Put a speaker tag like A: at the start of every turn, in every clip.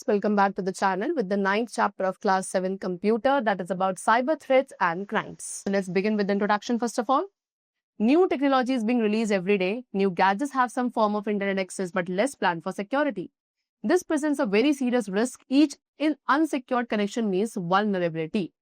A: students, welcome back to the channel with the 9th chapter of class 7 computer, that is about cyber threats and crimes. So let's begin with the introduction first of all. New technology is being released every day. New gadgets have some form of internet access but less plan for security. This presents a very serious risk. Each in unsecured connection means vulnerability.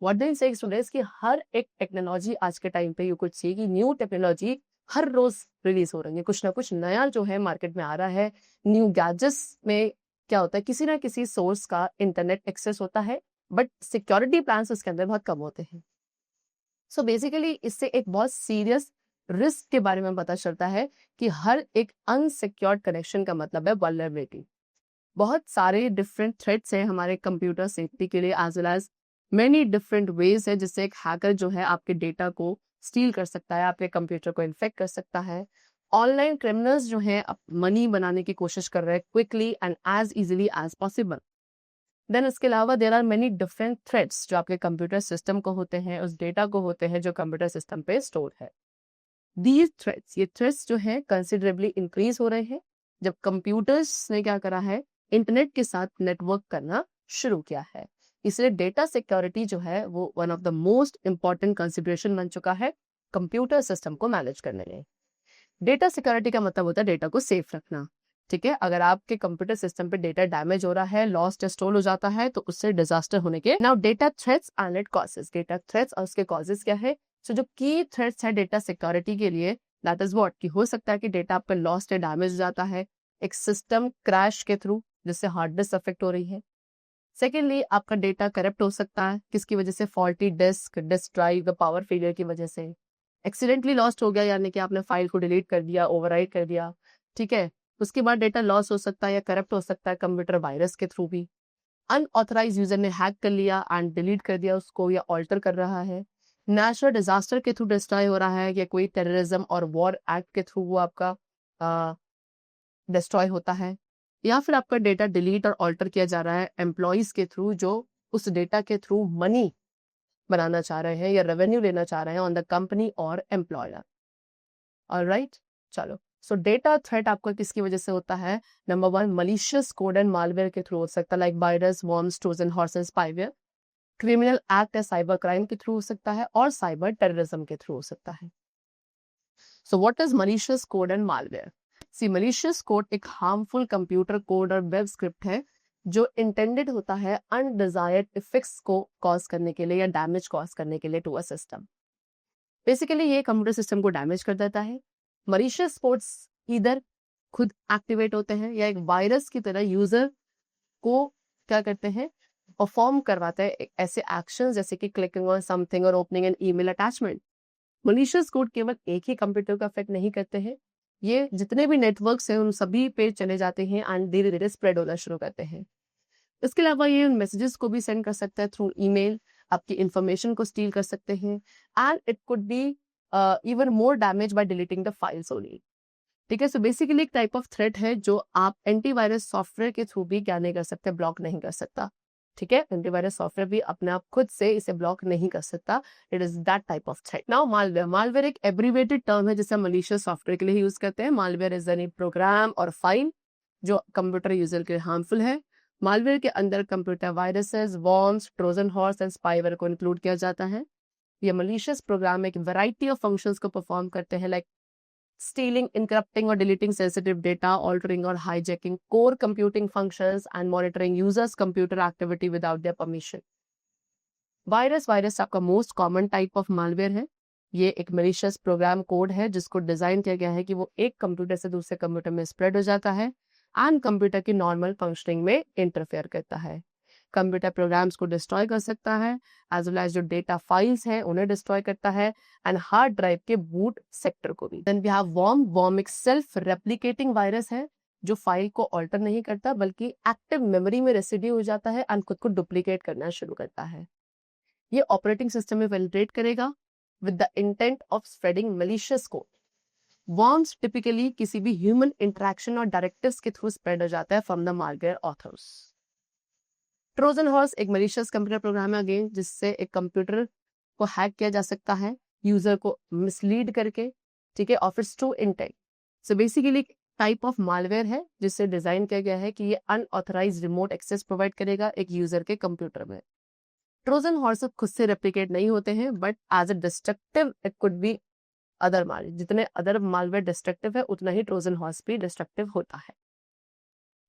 A: What they say students कि हर एक technology आज के time पे you could see कि new technology हर रोज release हो रही है, कुछ ना कुछ नया जो है मार्केट में आ रहा है. न्यू गैजेट्स में क्या होता है, किसी ना किसी सोर्स का इंटरनेट एक्सेस होता है बट सिक्योरिटी प्लान्स उसके अंदर बहुत कम होते हैं. सो बेसिकली इससे एक बहुत सीरियस रिस्क के बारे में पता चलता है कि हर एक अनसिक्योर्ड कनेक्शन का मतलब है वल्नरेबिलिटी. बहुत सारे डिफरेंट थ्रेट्स हैं हमारे कंप्यूटर सेफ्टी के लिए, as well as many different ways है जिससे एक हैकर जो है आपके डेटा को स्टील कर सकता है, आपके कंप्यूटर को इन्फेक्ट कर सकता है. ऑनलाइन क्रिमिनल्स जो हैं मनी बनाने की कोशिश कर रहे हैं quickly and as easily as possible. Then इसके अलावा there are many different threats जो आपके कंप्यूटर सिस्टम को होते हैं, उस डेटा को होते हैं जो कंप्यूटर सिस्टम पे स्टोर है. दीज थ्रेट्स, ये थ्रेट्स जो है कंसिडरेबली इंक्रीज हो रहे हैं जब कंप्यूटर्स ने क्या करा है, इंटरनेट के साथ नेटवर्क करना शुरू किया है. इसलिए डेटा सिक्योरिटी जो है वो one of the most important consideration बन चुका है कंप्यूटर सिस्टम को मैनेज करने में. डेटा सिक्योरिटी का मतलब होता है डेटा को सेफ रखना. ठीक है, अगर आपके कंप्यूटर सिस्टम पे डेटा डैमेज हो रहा है, लॉस्ट या स्टोल हो जाता है तो उससे डिजास्टर होने के. Now data threats and it causes, data threats और उसके कॉजेस क्या है. सो जो की थ्रेट्स है डेटा सिक्योरिटी के लिए, दैट इज व्हाट, कि हो सकता है कि डेटा आपका लॉस्ट या डैमेज हो जाता है एक सिस्टम क्रैश के थ्रू जिससे हार्ड डिस्क अफेक्ट हो रही है. सेकेंडली आपका डेटा करप्ट हो सकता है, किसकी वजह से, faulty disk drive, power failure की वजह से. एक्सीडेंटली लॉस्ट हो गया यानी कि आपने फाइल को डिलीट कर दिया, ओवरराइट कर दिया. ठीक है, उसके बाद डेटा लॉस हो सकता है या करप्ट हो सकता है कंप्यूटर वायरस के थ्रू भी. अनऑथराइज यूजर ने हैक कर लिया एंड डिलीट कर दिया उसको या ऑल्टर कर रहा है. नेचुरल डिजास्टर के थ्रू डिस्ट्रॉय हो रहा है या कोई टेररिज्म और वॉर एक्ट के थ्रू वो आपका डिस्ट्रॉय होता है. या फिर आपका डेटा डिलीट और ऑल्टर किया जा रहा है एम्प्लॉइज के थ्रू जो उस डेटा के थ्रू मनी बनाना चाह रहे हैं या रेवेन्यू लेना चाह रहे हैं ऑन द कंपनी और एम्प्लॉयर. ऑलराइट, चलो. सो डेटा थ्रेट आपका किसकी वजह से होता है. Number 1, malicious code and malware के थ्रू हो सकता है, like virus, worms, Trojan horse and spyware. Criminal act या साइबर क्राइम के थ्रू हो सकता है और साइबर टेररिज्म के थ्रू हो सकता है. So what is malicious code and malware. See, malicious code एक हार्मफुल कंप्यूटर कोड और वेब स्क्रिप्ट है जो इंटेंडेड होता है अनडिजायर्ड इफेक्ट्स को कॉज करने के लिए या डैमेज कॉज करने के लिए टू अ सिस्टम. बेसिकली ये कंप्यूटर सिस्टम को डैमेज कर देता है. मलिशियस कोड्स इधर खुद एक्टिवेट होते हैं या एक वायरस की तरह यूजर को क्या करते हैं, परफॉर्म करवाते हैं ऐसे एक्शंस जैसे कि क्लिकिंग ऑन समथिंग और opening N email attachment. Malicious code केवल एक ही कंप्यूटर को अफेक्ट नहीं करते हैं, ये जितने भी नेटवर्क्स हैं उन सभी पे चले जाते हैं एंड धीरे धीरे स्प्रेड होना शुरू करते हैं. इसके अलावा ये मैसेजेस को भी सेंड कर सकता है थ्रू ईमेल, आपकी इंफॉर्मेशन को स्टील कर सकते हैं and it could be even more damage bye deleting the files only. ठीक है, सो बेसिकली एक टाइप ऑफ थ्रेट है जो आप एंटीवायरस सॉफ्टवेयर के थ्रू भी क्या नहीं कर सकते, ब्लॉक नहीं कर सकता. ठीक है, एंटीवायरस सॉफ्टवेयर भी अपने आप खुद से इसे ब्लॉक नहीं कर सकता. It is that type of threat. Now malware, malware एक एब्रीवेटेड टर्म है जिसे मलिशियस सॉफ्टवेयर के लिए यूज करते हैं. मालवेयर इज एनी प्रोग्राम और फाइल जो कंप्यूटर यूजर के लिए हार्मफुल है. मालवेयर के अंदर computer viruses, worms, Trojan horse and spyware को इंक्लूड किया जाता है. ये मलिशियस प्रोग्राम एक वैरायटी ऑफ फंक्शंस को परफॉर्म करते हैं, like stealing, encrypting or deleting sensitive data, altering or hijacking core computing functions and monitoring users computer activity without their permission. Virus आपका most common type of malware है. ये एक malicious program code है जिसको design किया गया है कि वो एक कंप्यूटर से दूसरे कंप्यूटर में स्प्रेड हो जाता है एंड कंप्यूटर की नॉर्मल फंक्शनिंग में इंटरफेयर करता है. कंप्यूटर प्रोग्राम्स को डिस्ट्रॉय कर सकता है एज वेल एज जो डेटा फाइल्स हैं उन्हें डिस्ट्रॉय करता है एंड हार्ड ड्राइव के बूट सेक्टर को भी. Then we have worm. Worm एक सेल्फ रेप्लिकेटिंग वायरस है जो फाइल को ऑल्टर नहीं करता बल्कि एक्टिव मेमोरी में रेसिड्यू हो जाता है एंड खुद को डुप्लीकेट करना शुरू करता है. ये ऑपरेटिंग सिस्टम में वैलिडेट करेगा with the intent of spreading malicious code. Worms typically किसी भी ह्यूमन इंटरेक्शन और डायरेक्टिव्स के थ्रू स्प्रेड हो जाता है from the malware authors. Trojan horse एक मैलिशियस कंप्यूटर प्रोग्राम है अगेन जिससे एक कंप्यूटर को हैक किया जा सकता है यूजर को मिसलीड करके. ठीक है, office to intent. So basically type of malware है जिससे डिजाइन किया गया है कि ये अनऑथराइज्ड रिमोट एक्सेस प्रोवाइड करेगा एक यूजर के कंप्यूटर में। ट्रोजन हॉर्स खुद से रेप्लिकेट नहीं होते हैं, but as a destructive it could be other माल। जितने अदर मालवेयर डिस्ट्रक्टिव है उतना ही ट्रोजन हॉर्स भी डिस्ट्रक्टिव होता है।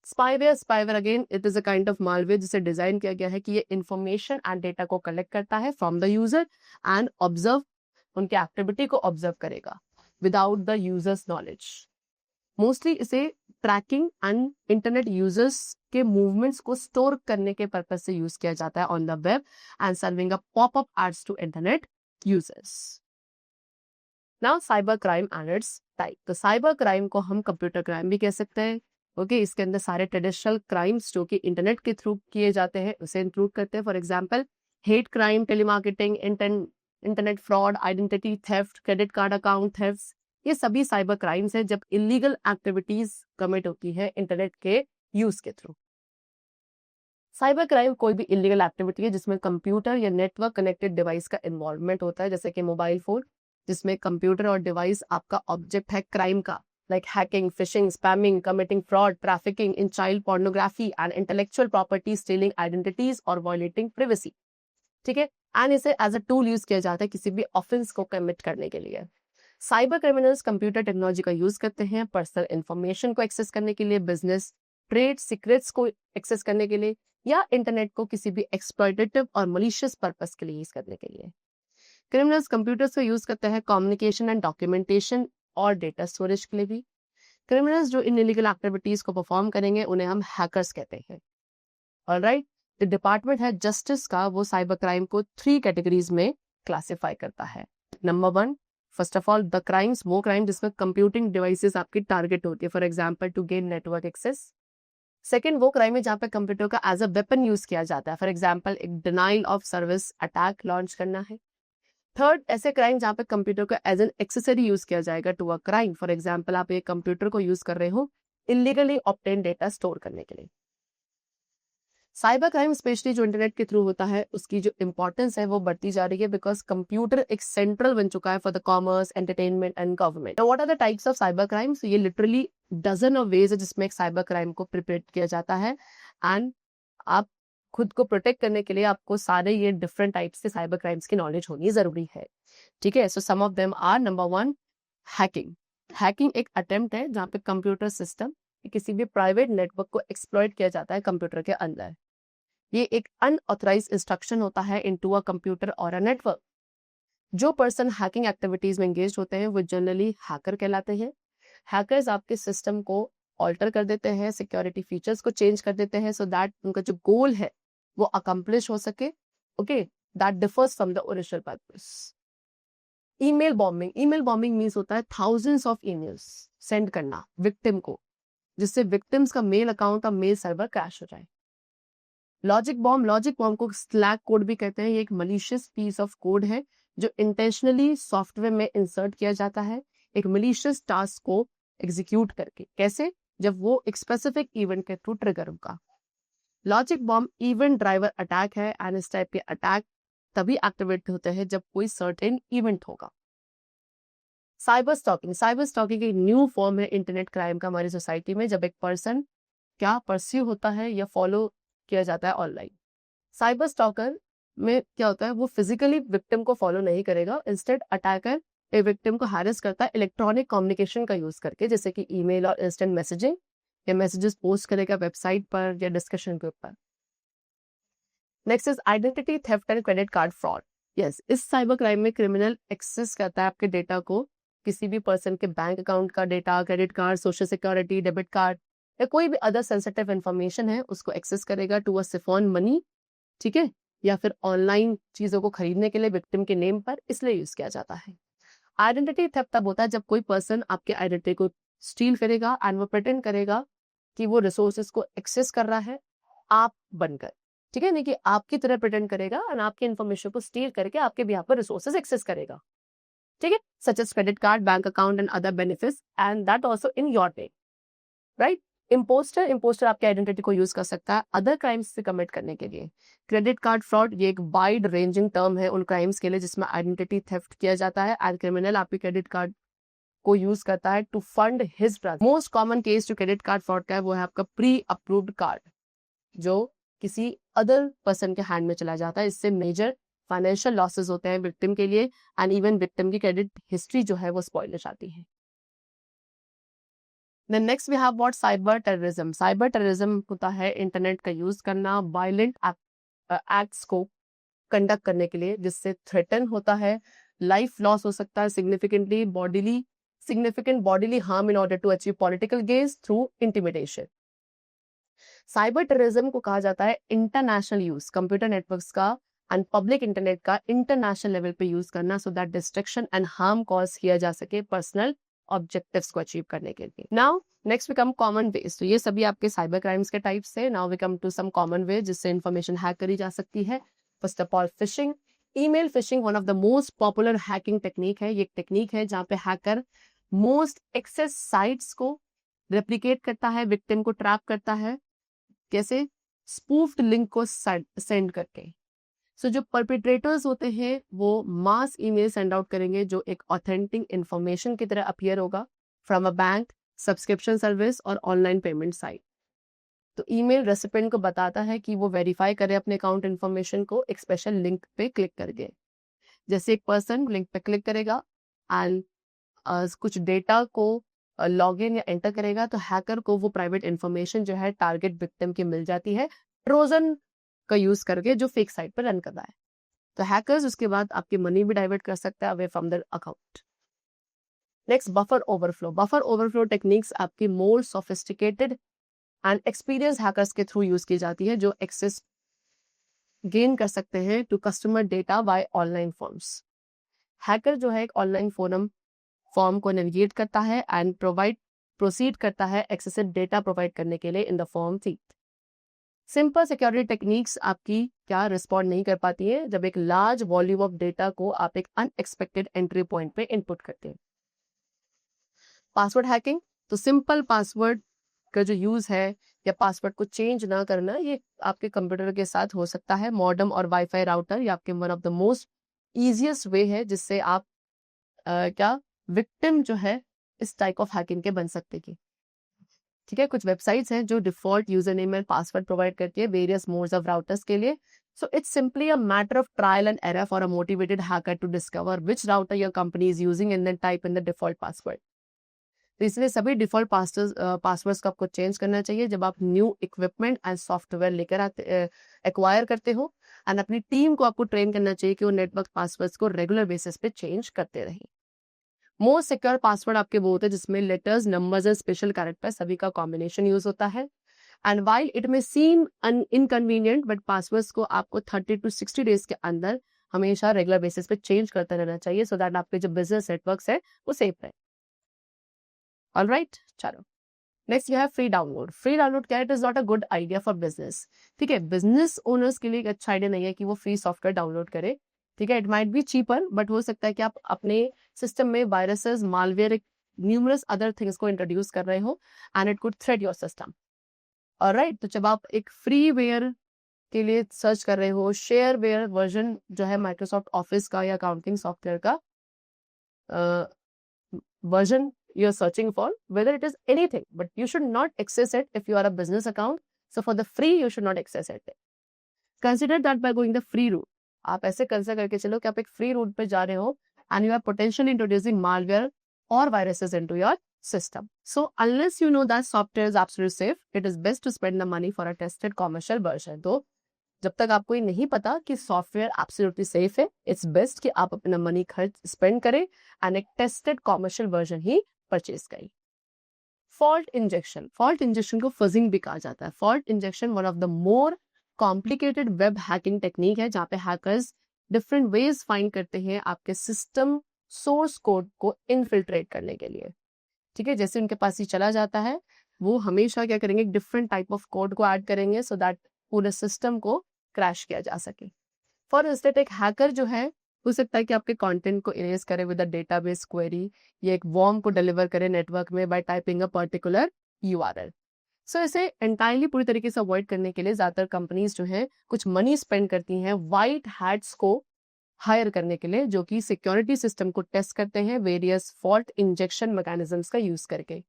A: Spyware again it is a kind of malware जिसे डिजाइन किया गया है कि ये इंफॉर्मेशन एंड डेटा को कलेक्ट करता है from the user and observe, उनके एक्टिविटी को ऑब्जर्व करेगा without the users knowledge. Mostly इसे ट्रैकिंग एंड इंटरनेट यूजर्स के मूवमेंट्स को स्टोर करने के पर्पज से यूज किया जाता है on the web and serving a popup ads to internet users. Now cyber crime and its type. तो साइबर क्राइम को हम कंप्यूटर क्राइम भी कह सकते हैं। ओके, इसके अंदर सारे ट्रेडिशनल क्राइम्स जो कि इंटरनेट के थ्रू किए जाते हैं उसे इंक्लूड करते हैं। For example hate crime, telemarketing, internet fraud, identity theft, credit card account theft, ये सभी साइबर क्राइम्स हैं जब इलीगल एक्टिविटीज कमिट होती है इंटरनेट के यूज के थ्रू। साइबर क्राइम कोई भी इलीगल एक्टिविटी है जिसमें कंप्यूटर या नेटवर्क कनेक्टेड डिवाइस का इन्वॉल्वमेंट होता है, जैसे कि मोबाइल फोन जिसमें कंप्यूटर और डिवाइस आपका ऑब्जेक्ट है क्राइम का, like hacking, phishing, spamming, committing fraud, trafficking in child pornography and intellectual property, stealing identities और violating privacy। ठीक है, एंड इसे एज अ टूल यूज किया जाता है किसी भी ऑफेंस को कमिट करने के लिए। साइबर क्रिमिनल्स कंप्यूटर टेक्नोलॉजी का यूज करते हैं पर्सनल इंफॉर्मेशन को एक्सेस करने के लिए, बिजनेस ट्रेड सीक्रेट्स को एक्सेस करने के लिए, या इंटरनेट को किसी भी एक्सप्लॉइटेटिव और मलिशियस पर्पस के लिए यूज करने के लिए। क्रिमिनल्स कंप्यूटर्स को यूज करते हैं कम्युनिकेशन एंड डॉक्यूमेंटेशन और डेटा स्टोरेज के लिए भी। क्रिमिनल्स जो इन इलीगल एक्टिविटीज को परफॉर्म करेंगे उन्हें हम हैकर्स कहते हैं। ऑलराइट, जो डिपार्टमेंट है जस्टिस का वो साइबर क्राइम को 3 कैटेगरीज में क्लासिफाई करता है। Number 1, first of all the crimes, वो क्राइम जिसमें कंप्यूटिंग डिवाइसेस आपकी टारगेट होती है, for example to gain network access. Second, वो क्राइम है जहां पे कंप्यूटर का एज अ वेपन यूज किया जाता है, फॉर एग्जांपल एक denial of service attack launch करना है। थर्ड, ऐसे क्राइम जहां पे कंप्यूटर को एज एन एक्सेसरी यूज किया जाएगा to a crime, for example आप एक कंप्यूटर को यूज कर रहे हो इलीगली ऑब्टेन डेटा स्टोर करने के लिए। साइबर क्राइम स्पेशली जो इंटरनेट के थ्रू होता है उसकी जो इंपॉर्टेंस है वो बढ़ती जा रही है बिकॉज कंप्यूटर एक सेंट्रल बन चुका है for the commerce, entertainment and government. What are the types of cyber crimes? ये लिटरली डजन ऑफ वेज है जिसमें एक साइबर क्राइम को प्रिपेयर किया जाता है एंड आप खुद को प्रोटेक्ट करने के लिए आपको सारे ये डिफरेंट टाइप्स के साइबर क्राइम्स की नॉलेज होनी जरूरी है। ठीक है, so some of them are, number 1, hacking. Hacking एक अटेम्प्ट है जहां पे कंप्यूटर सिस्टम किसी भी प्राइवेट नेटवर्क को एक्सप्लॉइट किया जाता है कंप्यूटर के अंदर। ये एक अनऑथराइज इंस्ट्रक्शन होता है इनटू अ कंप्यूटर और अ नेटवर्क। जो पर्सन हैकिंग एक्टिविटीज में एंगेज होते हैं वो जनरली हैकर कहलाते हैं। हैकर्स आपके सिस्टम को ऑल्टर कर देते हैं, सिक्योरिटी फीचर्स को चेंज कर देते हैं सो दैट उनका जो गोल है वो अकम्प्लिश हो सके। Okay, that differs from the original purpose. Email bombing, email bombing means होता है थाउजेंड्स ऑफ ईमेल्स सेंड करना विक्टिम को, जिससे विक्टिम्स का मेल अकाउंट और मेल सर्वर क्रैश हो जाए। लॉजिक बॉम्ब को स्लैक कोड भी कहते हैं। ये एक मलिशियस पीस ऑफ कोड है जो इंटेंशनली सॉफ्टवेयर में इंसर्ट किया जाता है एक मलिशियस टास्क को एग्जीक्यूट करके। कैसे? जब वो एक स्पेसिफिक इवेंट के थ्रू ट्रिगर होगा। Logic bomb event driver attack है एंड इस टाइप के अटैक तभी एक्टिवेट होते हैं जब कोई सर्टेन इवेंट होगा। साइबर स्टॉकिंग एक न्यू फॉर्म है इंटरनेट क्राइम का हमारी सोसाइटी में, जब एक पर्सन क्या परस्यू होता है या फॉलो किया जाता है ऑनलाइन। साइबर स्टॉकर में क्या होता है, वो फिजिकली विक्टिम को फॉलो नहीं करेगा, इंस्टेड अटैकर एक विक्टिम को हैरेस करता है इलेक्ट्रॉनिक कम्युनिकेशन का यूज करके, जैसे कि ईमेल और इंस्टेंट मैसेजिंग, या मैसेजेस पोस्ट करेगा वेबसाइट पर या डिस्कशन के ऊपर। Next is identity theft and credit card fraud. Yes, इस साइबर क्राइम में क्रिमिनल एक्सेस करता है आपके डेटा को, किसी भी पर्सन के बैंक अकाउंट का data, credit card, social security, debit card या कोई भी अदर सेंसिटिव इंफॉर्मेशन है उसको एक्सेस करेगा टू अ सिफॉन मनी। ठीक है, या फिर ऑनलाइन चीजों को खरीदने के लिए विक्टिम के नेम पर, इसलिए यूज किया जाता है। आइडेंटिटी थेफ्ट तब होता है जब कोई पर्सन आपके आइडेंटिटी को स्टील करेगा एंड वो प्रिटेंड करेगा कि वो रिसोर्सेज को एक्सेस कर रहा है आप बनकर। ठीक है, नहीं कि आपकी तरह प्रिटेंड करेगा एंड आपकी इन्फॉर्मेशन को स्टील करके आपके भी यहाँ पर रिसोर्सेज एक्सेस करेगा। ठीक है, such as credit card, bank account and other benefits and that also in your name, right. Impostor आपके आइडेंटिटी को यूज कर सकता है अदर क्राइम्स से कमिट करने के लिए। क्रेडिट कार्ड फ्रॉड ये एक वाइड रेंजिंग टर्म है उन क्राइम्स के लिए जिसमें आइडेंटिटी थेफ्ट किया जाता है एंड क्रिमिनल आपकी क्रेडिट कार्ड को यूज करता है टू फंड हिज ट्रांस। मोस्ट कॉमन केस जो क्रेडिट कार्ड फ्रॉड का है वो है आपका प्री अप्रूव्ड कार्ड, जो किसी अदर पर्सन के हैंड में चला जाता है। इससे मेजर फाइनेंशियल लॉसेस होते हैं विक्टिम के लिए, एंड इवन विक्टिम की क्रेडिट हिस्ट्री जो है वो स्पॉइल हो जाती है। Then next we have what cyber terrorism. Cyber terrorism होता है इंटरनेट का यूज करना वायलेंट एक्ट्स को कंडक्ट करने के लिए, जिससे थ्रेटन होता है, लाइफ लॉस हो सकता है, significant bodily harm in order to achieve political gains through intimidation. Cyber terrorism को कहा जाता है इंटरनेशनल यूज कंप्यूटर नेटवर्क्स का एंड पब्लिक इंटरनेट का इंटरनेशनल लेवल पे यूज करना, so that destruction and harm cause किया जा सके पर्सनल ऑब्जेक्टिव्स को अचीव करने के लिए। Now next we come common ways. तो ये सभी आपके साइबर क्राइम्स के टाइप्स है। Now we come to some common way जिससे इंफॉर्मेशन हैक करी जा सकती है। First of all phishing. Email phishing one of the most popular hacking technique है। ये एक टेक्निक है जहाँ पे हैकर मोस्ट एक्सेस साइट्स को रेप्लिकेट करता है, विक्टिम को ट्रैप करता है। कैसे? स्पूफ्ड लिंक को सेंड करके। सो जो परपिट्रेटर्स होते हैं वो मास ईमेल सेंड आउट करेंगे जो एक ऑथेंटिक इंफॉर्मेशन की तरह अपीयर होगा from a bank, subscription service और ऑनलाइन पेमेंट साइट। तो ईमेल रेसिपिएंट को बताता है कि वो वेरीफाई करे अपने अकाउंट इन्फॉर्मेशन को एक स्पेशल लिंक पे क्लिक करके। जैसे एक पर्सन लिंक पे क्लिक करेगा एंड कुछ डेटा को लॉग इन या एंटर करेगा, तो हैकर को वो प्राइवेट इंफॉर्मेशन जो है टारगेट विक्टिम की मिल जाती है ट्रोजन का यूज करके जो फेक साइट पर रन कर रहा है। तो हैकर्स उसके बाद आपकी मनी भी डाइवर्ट कर सकता है away from the account. Next buffer overflow. Buffer overflow techniques आपकी more sophisticated and experience hackers के थ्रू यूज की जाती है, जो एक्सेस गेन कर सकते हैं to customer data by online forms. Hacker जो है एक ऑनलाइन फॉर्म को नेविगेट करता है एंड प्रोसीड करता है एक्सेसिव डेटा प्रोवाइड करने के लिए in the form thief. Simple security techniques आपकी क्या रिस्पॉन्ड नहीं कर पाती है जब एक लार्ज वॉल्यूम ऑफ डेटा को आप एक अनएक्सपेक्टेड एंट्री पॉइंट पे इनपुट करते हैं। Password hacking. तो सिंपल पासवर्ड का जो यूज है या पासवर्ड को चेंज ना करना, ये आपके कंप्यूटर के साथ हो सकता है। मॉडेम और वाईफाई राउटर ये आपके one of the most easiest way है जिससे आप विक्टिम जो है इस टाइप ऑफ हैकिंग के बन सकते हैं। ठीक है, कुछ वेबसाइट्स हैं जो default user name and password provide करती है वेरियस मोड्स ऑफ राउटर्स के लिए। So it's simply a matter of trial and error for a motivated hacker to discover which router your company is using and then type in the default password. तो इसलिए सभी default passwords को आपको change करना चाहिए जब आप new equipment and software लेकर एक्वायर करते हो, एंड अपनी टीम को आपको ट्रेन करना चाहिए कि वो नेटवर्क पासवर्ड्स को रेगुलर बेसिस पे चेंज करते रहें। मोस्ट सिक्योर पासवर्ड आपके वो होते हैं जिसमें letters, numbers and special character सभी का कॉम्बिनेशन यूज होता है। एंड वाइल इट में सीम इनकन्वीनियंट, बट पासवर्ड्स को आपको 30 to 60 डेज के अंदर हमेशा रेगुलर बेसिस पे चेंज करते रहना चाहिए सो दैट आपके जो बिजनेस नेटवर्क्स है वो सेफ रहे। ऑलराइट, चलो next we have free download. Free download क्या है? It is not a good idea for business. ठीक है, बिजनेस ओनर्स के लिए एक अच्छा आइडिया नहीं है कि वो फ्री सॉफ्टवेयर डाउनलोड करे। ठीक है, it might be cheaper, but हो सकता है कि आप अपने सिस्टम में viruses, malware, numerous other things को इंट्रोड्यूस कर रहे हो and it could threat your system. Alright, तो जब आप एक फ्रीवेयर के लिए सर्च कर रहे हो, शेयरवेयर वर्जन जो है माइक्रोसॉफ्ट ऑफिस का या अकाउंटिंग सॉफ्टवेयर का version you are searching for, whether it is anything, but you should not access it if you are a business account. So for the free you should not access it. Consider that by going the free route. आप ऐसे consider करके चलो कि आप एक free root पे जा रहे हो and you are potentially introducing malware or viruses into your system. So unless you know that software is absolutely safe, it is best to spend the money for a tested commercial version. तो जब तक आपको ये नहीं पता कि software absolutely safe है, it's best कि आप अपना मनी खर्च स्पेंड करें एंड एक टेस्टेड कॉमर्शियल वर्जन ही परचेज करें। Fault injection. फॉल्ट इंजेक्शन को फजिंग भी कहा जाता है। Fault injection one of the more complicated web hacking technique है जहाँ पे हैकर्स डिफरेंट वेज फाइंड करते हैं आपके सिस्टम सोर्स कोड को इनफिल्ट्रेट करने के लिए। ठीक है, जैसे उनके पास ही चला जाता है वो हमेशा क्या करेंगे, डिफरेंट टाइप ऑफ कोड को ऐड करेंगे सो दैट पूरे सिस्टम को क्रैश किया जा सके। फॉर इंस्टेंट एक हैकर जो है हो सकता है कि आपके कंटेंट को इरेज करे विद अ डेटाबेस क्वेरी या एक वॉर्म को डिलीवर करे नेटवर्क में by typing a particular URL. So इसे एंटायरली पूरी तरीके से अवॉइड करने के लिए ज्यादातर कंपनीज जो है कुछ मनी स्पेंड करती हैं वाइट हैट्स को हायर करने के लिए, जो कि सिक्योरिटी सिस्टम को टेस्ट करते हैं वेरियस फॉल्ट इंजेक्शन मैकेनिज्म्स का यूज करके।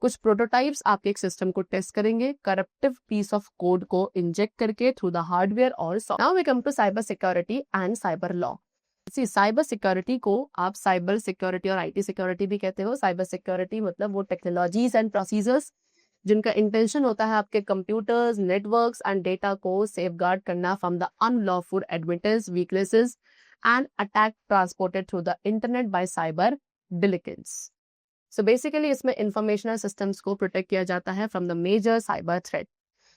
A: कुछ प्रोटोटाइप्स आपके एक सिस्टम को टेस्ट करेंगे करप्टिव पीस ऑफ कोड को इंजेक्ट करके थ्रू द हार्डवेयर और software. Now we come to cyber security and cyber law. Cyber security को आप साइबर सिक्योरिटी और आईटी सिक्योरिटी भी कहते हो। साइबर सिक्योरिटी मतलब वो टेक्नोलॉजीज एंड प्रोसीजर्स जिनका इंटेंशन होता है आपके कंप्यूटर्स, नेटवर्क्स एंड डेटा को सेफगार्ड करना from the unlawful admittance, weaknesses and attack transported through the internet by cyber delinquents. So basically इसमें इंफॉर्मेशनल सिस्टम्स को प्रोटेक्ट किया जाता है from the major cyber threat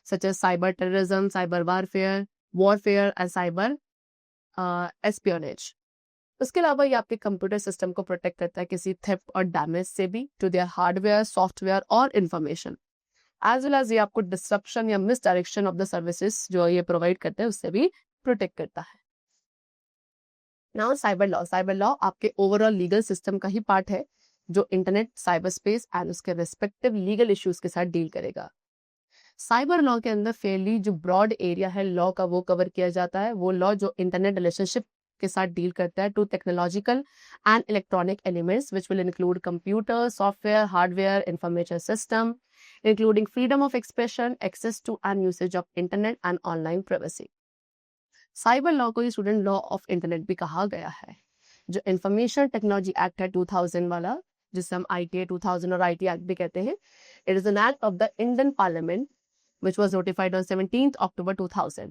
A: such as cyber terrorism, cyber warfare and cyber espionage. उसके अलावा ये आपके computer system को प्रोटेक्ट करता है किसी थेफ्ट और डैमेज से भी टू देयर हार्डवेयर, सॉफ्टवेयर और इंफॉर्मेशन, एज वेल एज ये आपको डिसरप्शन या miss direction of the services जो ये प्रोवाइड करते हैं उससे भी प्रोटेक्ट करता है। नाउ साइबर लॉ आपके ओवरऑल लीगल सिस्टम का ही पार्ट है जो इंटरनेट, साइबर स्पेस एंड उसके रेस्पेक्टिव लीगल इश्यूज के साथ डील करेगा। साइबर लॉ के अंदर फेयरली जो ब्रॉड एरिया है लॉ का वो कवर किया जाता है। वो लॉ जो इंटरनेट रिलेशनशिप के साथ डील करता है to technological and electronic elements which will include computer, software, hardware, information system, including freedom of expression, access to and usage of internet and online privacy. Cyber law को student law of internet भी कहा गया है। जो information technology act है 2000 वाला, जिसे हम ITA 2000 और IT एक्ट भी कहते हैं, it is an act of the Indian parliament which was notified on 17th October 2000।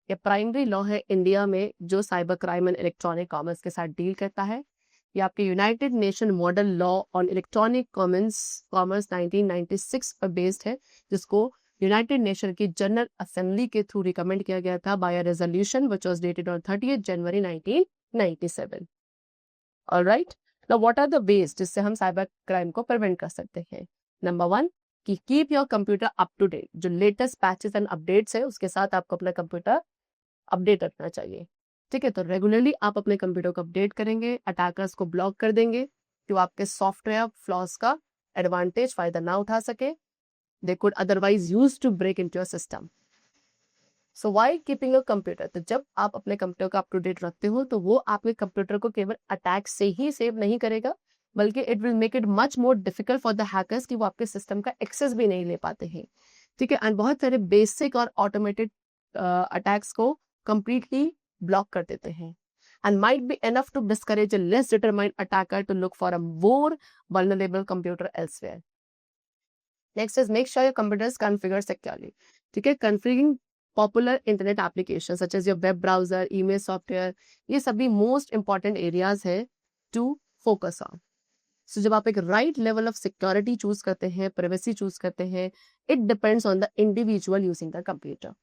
A: ये प्राइमरी लॉ है इंडिया में जो cyber crime and electronic commerce के साथ डील करता है। ये आपके United Nation model law on electronic commerce 1996 पर बेस्ड है, जिसको यूनाइटेड नेशन की जनरल असेंबली के थ्रू रिकमेंड किया गया था by a resolution which was dated on 30th January 1997। Alright, now what are the ways जिससे हम साइबर क्राइम को प्रिवेंट कर सकते हैं? नंबर 1 कि keep your computer up to date. जो लेटेस्ट पैचेस एंड अपडेट्स है उसके साथ आपको अपना कंप्यूटर अपडेट रखना चाहिए। ठीक है, तो रेगुलरली आप अपने कंप्यूटर को अपडेट करेंगे, अटैकर्स को ब्लॉक कर देंगे जो आपके सॉफ्टवेयर फ्लॉज का एडवांटेज फायदा ना उठा सके, they could otherwise use to break into your system. So why keeping your computer? तो जब आप अपने कंप्यूटर को अप टू डेट रखते हो तो वो आपके कंप्यूटर को केवल अटैक से ही सेव नहीं करेगा, बल्कि it will make it much more difficult for the hackers कि वो आपके सिस्टम का एक्सेस भी नहीं ले पाते हैं। ठीक है, एंड बहुत सारे बेसिक और ऑटोमेटेड अटैक्स को कंप्लीटली ब्लॉक कर देते हैं and might be enough to discourage a less determined attacker to look for a more vulnerable computer elsewhere. Next is make sure your computer is configured securely. ठीक है, configuring popular internet application such as your web browser, email software, ये सभी most important areas है to focus on. So जब आप एक right level of security choose करते हैं, प्राइवेसी चूज करते हैं, it depends on the individual using the computer.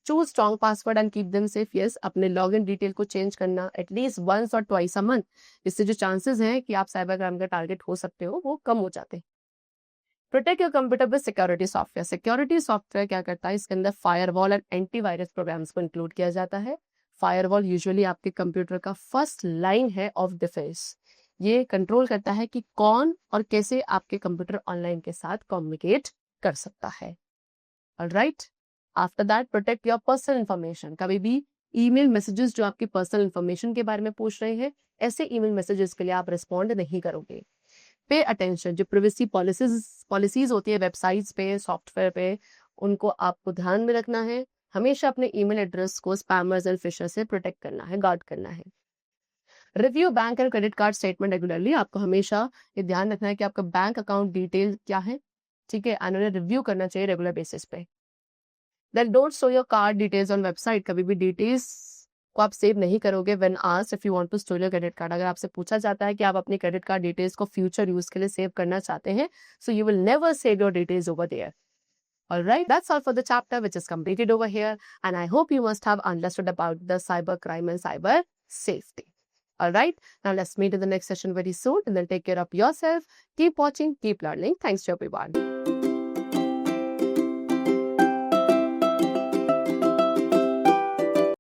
A: Choose strong password and keep them safe. Yes, अपने लॉगिन डिटेल को चेंज करना एटलीस्ट वंस और ट्वाइस अ मंथ, इससे जो चांसेस हैं कि आप साइबर क्राइम का टारगेट हो सकते हो वो कम हो जाते हैं। Protect your computer with security software. Security software क्या करता है, इसके अंदर फायरवॉल एंड एंटीवायरस प्रोग्राम्स को इंक्लूड किया जाता है। फायरवॉल यूजुअली आपके कंप्यूटर का फर्स्ट लाइन है ऑफ डिफेंस। ये कंट्रोल करता है कि कौन और कैसे आपके कंप्यूटर ऑनलाइन के साथ कम्युनिकेट कर सकता है। Alright, after that protect your personal information. कभी भी ईमेल मैसेजेस जो आपकी पर्सनल इंफॉर्मेशन के बारे में पूछ रहे हैं, ऐसे ईमेल मैसेजेस के लिए आप रिस्पॉन्ड नहीं करोगे। पे अटेंशन, जो प्राइवेसी पॉलिसीज होती है वेबसाइट्स पे, सॉफ्टवेयर पे, उनको आपको ध्यान में रखना है। हमेशा अपने ईमेल एड्रेस को स्पैमर्स एंड फिशर से प्रोटेक्ट करना है, गार्ड करना है। Review bank and credit card statement regularly. आपको हमेशा ये ध्यान रखना है कि आपका बैंक अकाउंट डिटेल क्या है, ठीक है, एंड उन्हें रिव्यू करना चाहिए रेगुलर बेसिस पे। Then don't show your card details on website. कभी भी डिटेल्स को आप सेव नहीं करोगे when asked if you want to store your credit card. अगर आपसे पूछा जाता है कि आप अपनी क्रेडिट कार्ड डिटेल्स को फ्यूचर यूज के लिए सेव करना चाहते हैं, so you will never save your details over there. Alright, that's all for the chapter which is completed over here, and I hope you must have understood about the cyber crime and cyber safety. Alright, now let's meet in the next session very soon, and then take care of yourself. Keep watching, keep learning. Thanks to everyone.